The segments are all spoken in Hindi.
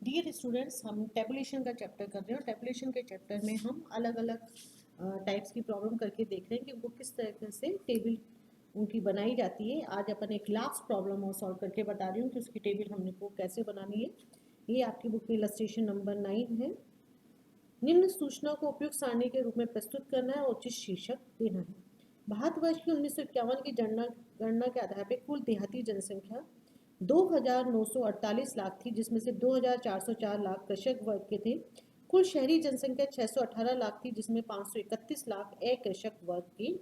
डियर स्टूडेंट्स, हम टेबुलेशन का चैप्टर कर रहे हैं और टेबुलेशन के चैप्टर में हम अलग अलग टाइप्स की प्रॉब्लम करके देख रहे हैं कि वो किस तरह से टेबल उनकी बनाई जाती है। आज अपन एक लास्ट प्रॉब्लम और सॉल्व करके बता रही हूँ कि उसकी टेबल हमने को कैसे बनानी है। ये आपकी बुक में इलस्ट्रेशन नंबर 9 है। निम्न सूचना को उपयुक्त सारणी के रूप में प्रस्तुत करना है और उचित शीर्षक देना है। भारतवर्ष की 1951 की गणना के आधार पर कुल देहाती जनसंख्या 2,948 लाख थी, जिसमें से 2,404 लाख कृषक वर्ग के थे। कुल शहरी जनसंख्या 618 लाख थी, जिसमें 531 लाख अकृषक वर्ग की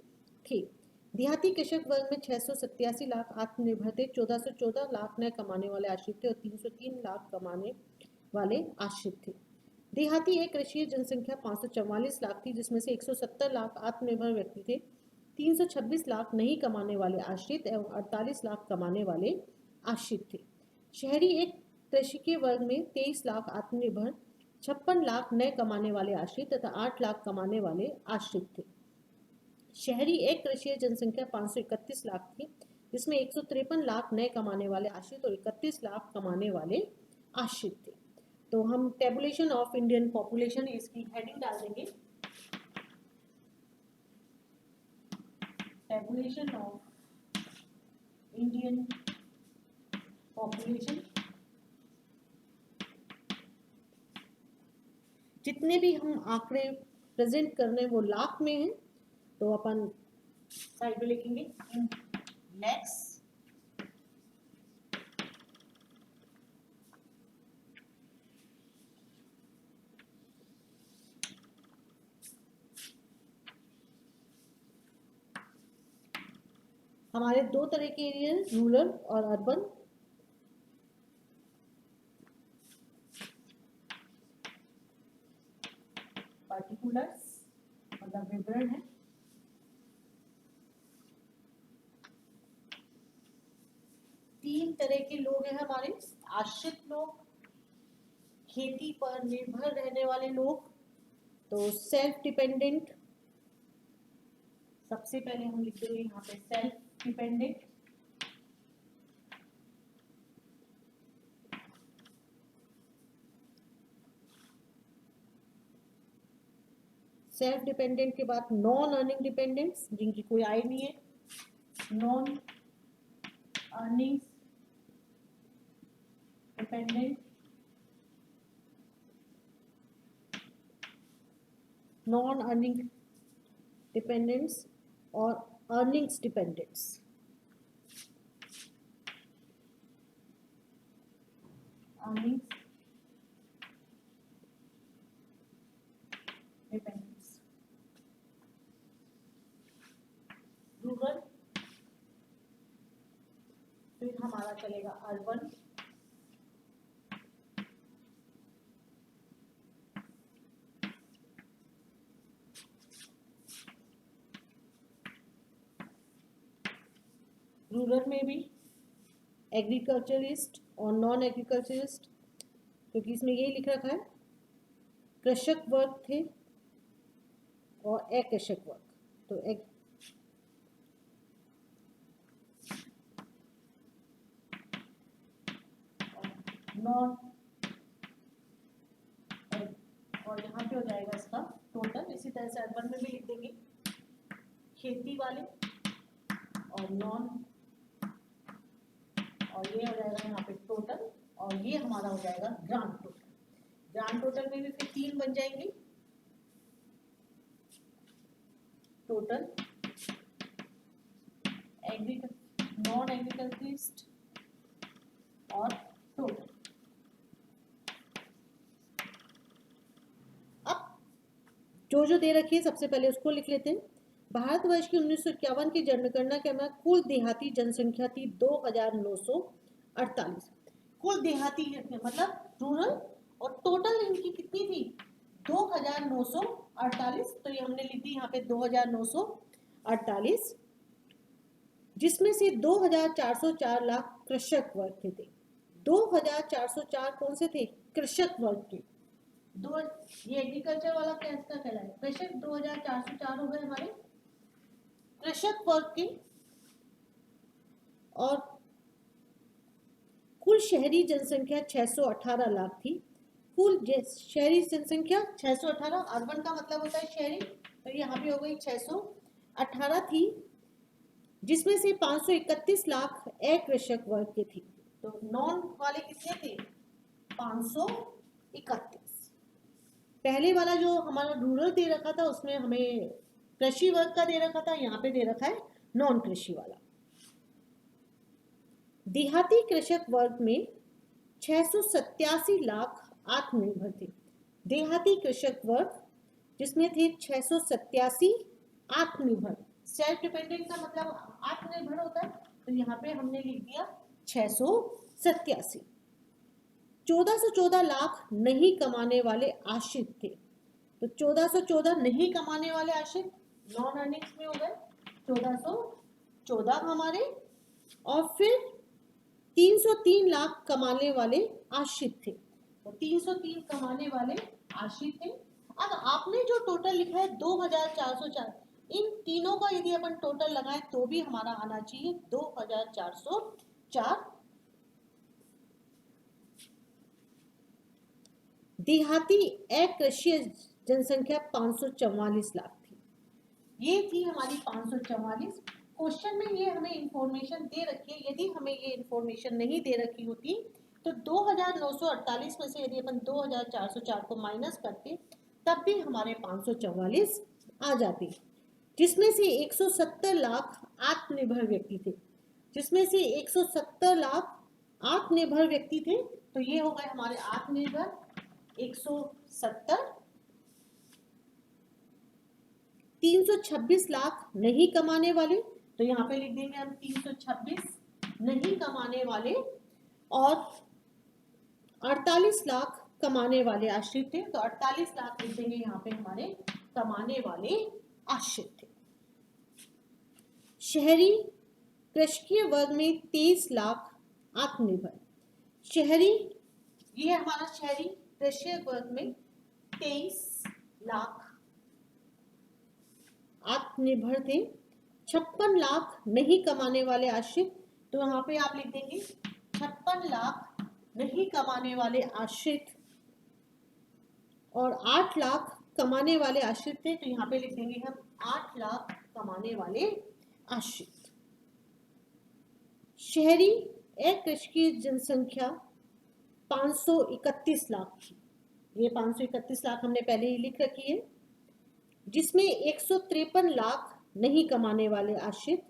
थी। देहाती कृषक वर्ग में 687 लाख आत्मनिर्भर थे, 1414 लाख न कमाने वाले आश्रित थे और 303 लाख कमाने वाले आश्रित थे। देहाती अकृषीय जनसंख्या 544 लाख थी, जिसमें से 170 लाख आत्मनिर्भर व्यक्ति थे, 326 लाख नहीं कमाने वाले आश्रित एवं 48 लाख कमाने वाले आश्रित थे। शहरी एक कृषि वर्ग में 23 लाख आत्मनिर्भर, 56 लाख न कमाने वाले आश्रित तथा 8 लाख कमाने वाले आश्रित थे। शहरी एक कृषि जनसंख्या 531 लाख थी, जिसमें 153 लाख न कमाने वाले आश्रित और 31 लाख कमाने वाले आश्रित थे। तो हम टेबुलेशन ऑफ इंडियन पॉपुलेशन इसकी हेडिंग डाल देंगे, टेबुलेशन ऑफ इंडियन पॉपुलेशन। जितने भी हम आंकड़े प्रेजेंट कर रहे हैं वो लाख में हैं, तो अपन साइड में लिखेंगे इन लैक्स। हमारे दो तरह के एरिया, रूरल और अर्बन। पार्टिकुलर्स मतलब विवरण है। तीन तरह के लोग हैं हमारे, आश्रित लोग, खेती पर निर्भर रहने वाले लोग, तो सेल्फ डिपेंडेंट। सबसे पहले हम लिख देंगे यहाँ पे सेल्फ डिपेंडेंट। सेल्फ डिपेंडेंट के बाद नॉन अर्निंग डिपेंडेंट्स, जिनकी कोई आय नहीं है, non earning dependent, non earning dependents और earnings dependents. Earnings dependents. Rural, फिर हमारा चलेगा अर्बन, रूरल में भी एग्रीकल्चरिस्ट और नॉन एग्रीकल्चरिस्ट, क्योंकि इसमें यही लिख रखा है कृषक वर्ग थे और अकृषक वर्ग। तो नॉन, और यहाँ पे हो जाएगा इसका टोटल। इसी तरह से अर्बन में भी लिख देंगे खेती वाले और नॉन, और ये हो जाएगा यहाँ पे टोटल, और ये हमारा हो जाएगा ग्रांड टोटल। ग्रांड टोटल में भी फिर तीन बन जाएंगे, टोटल, नॉन एग्रीकल्चरिस्ट और टोटल। अब जो दे रखी है सबसे पहले उसको लिख लेते हैं। भारतवर्ष की 1951 की जनगणना के अनुसार कुल देहाती जनसंख्या थी 2,948। कुल देहाती मतलब रूरल, और टोटल इनकी कितनी थी 2,948। तो ये हमने लिख दी यहाँ पे 2,948, जिसमें से 2,404 लाख कृषक वर्ग के थे। 2,404 कौन से थे? कृषक वर्ग के। दो, ये एग्रीकल्चर वाला कैसा कहलाए? कृषक। 2,404 हो गए हमारे कृषक वर्ग के, और कुल शहरी जनसंख्या 618 लाख थी, कुल शहरी जनसंख्या 618, अर्बन का मतलब होता है शहरी, तो यहाँ पे हो गई 618 थी, जिसमें से 531 लाख अकृषक वर्ग के थी। तो नॉन वाले कितने थे? 531। पहले वाला जो हमारा रूरल दे रखा था उसमें हमें कृषि वर्ग का दे रखा था, यहाँ पे दे रखा है नॉन कृषि वाला। देहाती कृषक वर्ग में 687 लाख आत्मनिर्भर थे। देहाती कृषक वर्ग जिसमें थे 687 आत्मनिर्भर, सेल्फ डिपेंडेंट का मतलब आत्मनिर्भर होता है, तो यहाँ पे हमने लिख दिया 687। 1414 लाख नहीं कमाने वाले आश्रित थे। तो 1414 नहीं कमाने वाले आश्रित नॉन अर्निंग्स में हो गए 1414 हमारे, और फिर 303 लाख कमाने वाले आश्रित थे। तो 303 कमाने वाले आश्रित थे। अब आपने जो टोटल लिखा है 2404, इन तीनों का यदि अपन टोटल लगाएं तो भी हमारा आना चाहिए 2404। देहाती अकृषीय जनसंख्या 544 लाख थी। ये थी हमारी 544। क्वेश्चन में ये हमें इंफॉर्मेशन दे रखी है, यदि हमें ये इंफॉर्मेशन नहीं दे रखी होती तो 2948 में से यदि अपन 2404 को माइनस करते तब भी हमारे 544 आ जाते, जिसमें से 170 लाख आत्मनिर्भर व्यक्ति थे। जिसमें से 170 लाख आत्मनिर्भर व्यक्ति थे, तो ये हो गए हमारे आत्मनिर्भर 170। 326 लाख नहीं कमाने वाले, तो यहाँ पे लिख देंगे हम 326 नहीं कमाने वाले, और 48 लाख कमाने वाले आश्रित थे। तो 48 लाख लिख देंगे यहाँ पे हमारे कमाने वाले आश्रित थे। शहरी कृषकीय वर्ग में 23 लाख आत्मनिर्भर। शहरी, ये हमारा शहरी कृषकीय वर्ग में 23 लाख आत्मनिर्भर थे। 56 लाख नहीं कमाने वाले आश्रित, तो यहाँ पे आप लिख देंगे 56 लाख नहीं कमाने वाले आश्रित, और 8 लाख कमाने वाले आश्रित थे, तो यहाँ पे लिख देंगे हम 8 लाख कमाने वाले आश्रित। शहरी अकृषकीय जनसंख्या 531 लाख थी। ये 531 लाख हमने पहले ही लिख रखी है, जिसमें 153 लाख नहीं कमाने वाले आश्रित।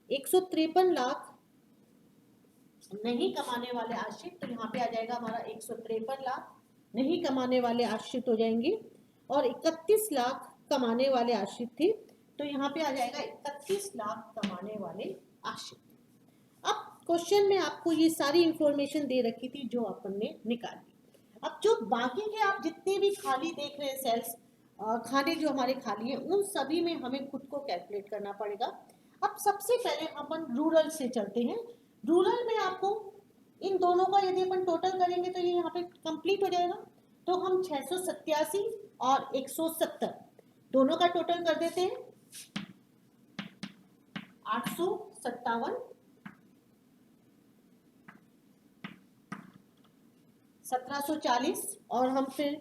153 लाख नहीं कमाने वाले आश्रित, तो यहाँ पे आ जाएगा हमारा 153 लाख नहीं कमाने वाले आश्रित हो जाएंगे, और 31 लाख कमाने वाले आश्रित थे, तो यहाँ पे आ जाएगा 31 लाख कमाने वाले आश्रित। अब क्वेश्चन में आपको ये सारी इंफॉर्मेशन दे रखी थी जो अपन ने निकाली। अब जो बाकी के आप जितने भी खाली देख रहे हैं सेल्स, खाने जो हमारे खाली हैं, उन सभी में हमें खुद को कैलकुलेट करना पड़ेगा। अब सबसे पहले अपन रूरल से चलते हैं। रूरल में आपको इन दोनों का यदि अपन टोटल करेंगे तो ये यहाँ पे कंप्लीट हो जाएगा। तो हम 687 और 170 दोनों का टोटल कर देते हैं 857, 1740, और हम फिर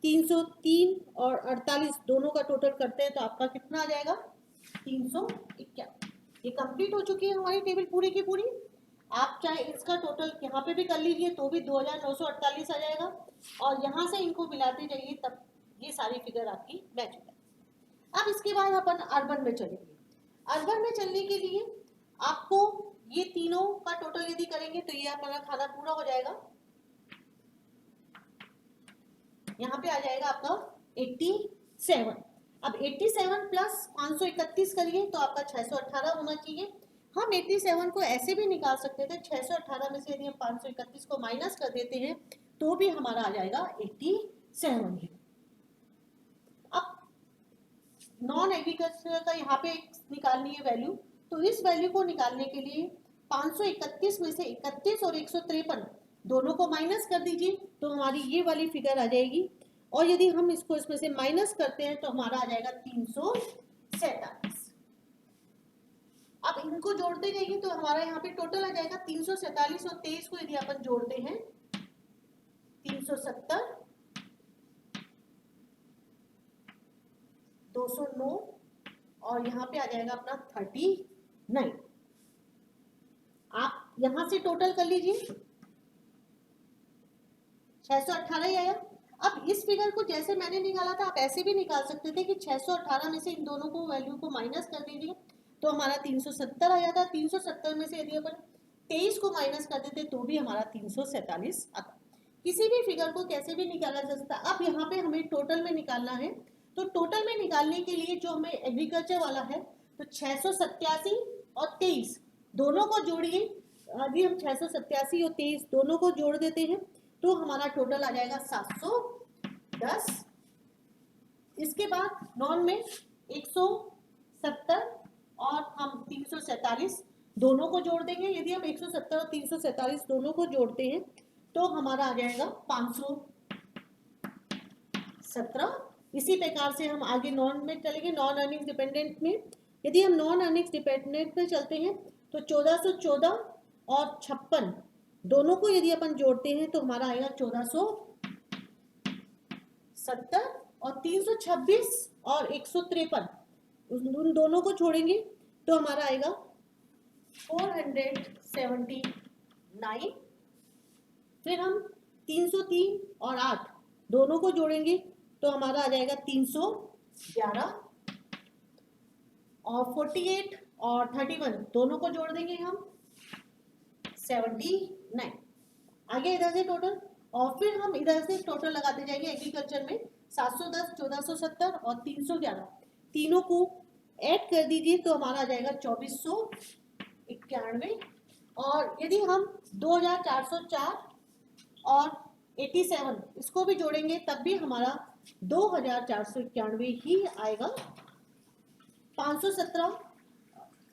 303 और 48 दोनों का टोटल करते हैं तो आपका कितना आ जाएगा 351। ये कंप्लीट हो चुकी है हमारी टेबल पूरी की पूरी। आप चाहे इसका टोटल यहाँ पे भी कर लीजिए तो भी 2948 आ जाएगा, और यहाँ से इनको मिलाते जाइए तब ये सारी फिगर आपकी मैच हो जाएगी। अब इसके बाद अपन अर्बन में चलेंगे। अर्बन में चलने के लिए आपको ये तीनों का टोटल यदि करेंगे तो ये अपना खाना पूरा हो जाएगा। यहाँ पे आ जाएगा आपका 87। अब 87 प्लस 531 करिए तो आपका 618 होना चाहिए। हम 87 को ऐसे भी निकाल सकते थे, 618 में से यदि हम 531 को माइनस कर देते हैं तो भी हमारा आ जाएगा 87 ही। अब नॉन एग्रीकल्चर का यहाँ पे निकालनी है वैल्यू, तो इस वैल्यू को निकालने के लिए 531 में से 31 और 153 दोनों को माइनस कर दीजिए तो हमारी ये वाली फिगर आ जाएगी, और यदि हम इसको इसमें से माइनस करते हैं तो हमारा आ जाएगा 347। अब इनको जोड़ते जाइए तो हमारा यहाँ पे टोटल आ जाएगा 347, और 23 को यदि अपन जोड़ते हैं 370 209 और यहाँ पे आ जाएगा अपना 39। आप यहां से टोटल कर लीजिए, 618 ही आया। अब इस फिगर को जैसे मैंने निकाला था आप ऐसे भी निकाल सकते थे कि 618 में से इन दोनों को वैल्यू को माइनस कर दीजिए तो हमारा 370 आया था। 370 में से यदि अपन 23 को माइनस कर देते तो भी हमारा 347 आता। किसी भी फिगर को कैसे भी निकाला जा सकता है। अब यहाँ पे हमें टोटल में निकालना है, तो टोटल में निकालने के लिए जो हमें एग्रीकल्चर वाला है तो 687 और 23 दोनों को जोड़िए। अभी हम 687 और 23 दोनों को जोड़ देते हैं तो हमारा टोटल आ जाएगा 710। इसके बाद नॉन में 170 और हम 347 दोनों को जोड़ देंगे। यदि हम 170 और 347 दोनों को जोड़ते हैं तो हमारा आ जाएगा 517। इसी प्रकार से हम आगे नॉन में चलेंगे, नॉन अर्निंग डिपेंडेंट में। यदि हम नॉन अर्निंग डिपेंडेंट में चलते हैं तो 1414 और 56 दोनों को यदि अपन जोड़ते हैं तो हमारा आएगा 1470 और 326 और 153 उन दोनों को छोड़ेंगे तो हमारा आएगा 479। फिर हम 303 और 8 दोनों को जोड़ेंगे तो हमारा आ जाएगा 311 और 48 और 31 दोनों को जोड़ देंगे हम 79। आगे इधर से टोटल और फिर हम इधर से टोटल लगाते जाएंगे एग्रीकल्चर में 710, 1470 और 311 तीनों को ऐड कर दीजिए तो हमारा आ जाएगा 2491। और यदि हम 2404 और 87 इसको भी जोड़ेंगे तब भी हमारा 2491 ही आएगा। 517,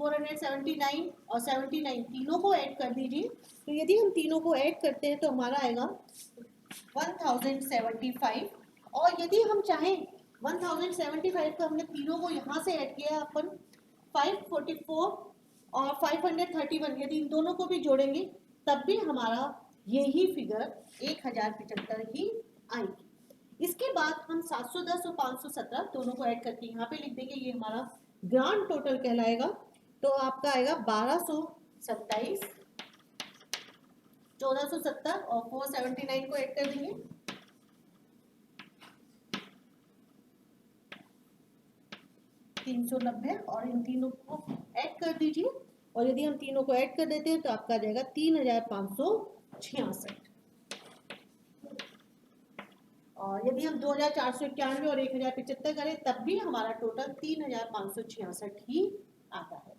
479 और 79 तीनों को ऐड कर दीजिए। तो यदि हम तीनों को ऐड करते हैं तो हमारा आएगा 1075। और यदि हम चाहें 1075 का हमने तीनों को यहाँ से ऐड किया अपन 544 और 531 यदि इन दोनों को भी जोड़ेंगे तब भी हमारा यही फिगर 1075 ही आएगी। इसके बाद हम 710 और 517 दोनों को ऐड करके यहाँ पे लिख देंगे, ये हमारा ग्रांड टोटल कहलाएगा। तो आपका आएगा 1227, 1470 और 479 को ऐड कर देंगे 390 और इन तीनों को ऐड कर दीजिए। और यदि हम तीनों को ऐड कर देते हैं तो आपका आ जाएगा 3566। और यदि हम 2491 और 1075 करें तब भी हमारा टोटल 3566 ही आता है।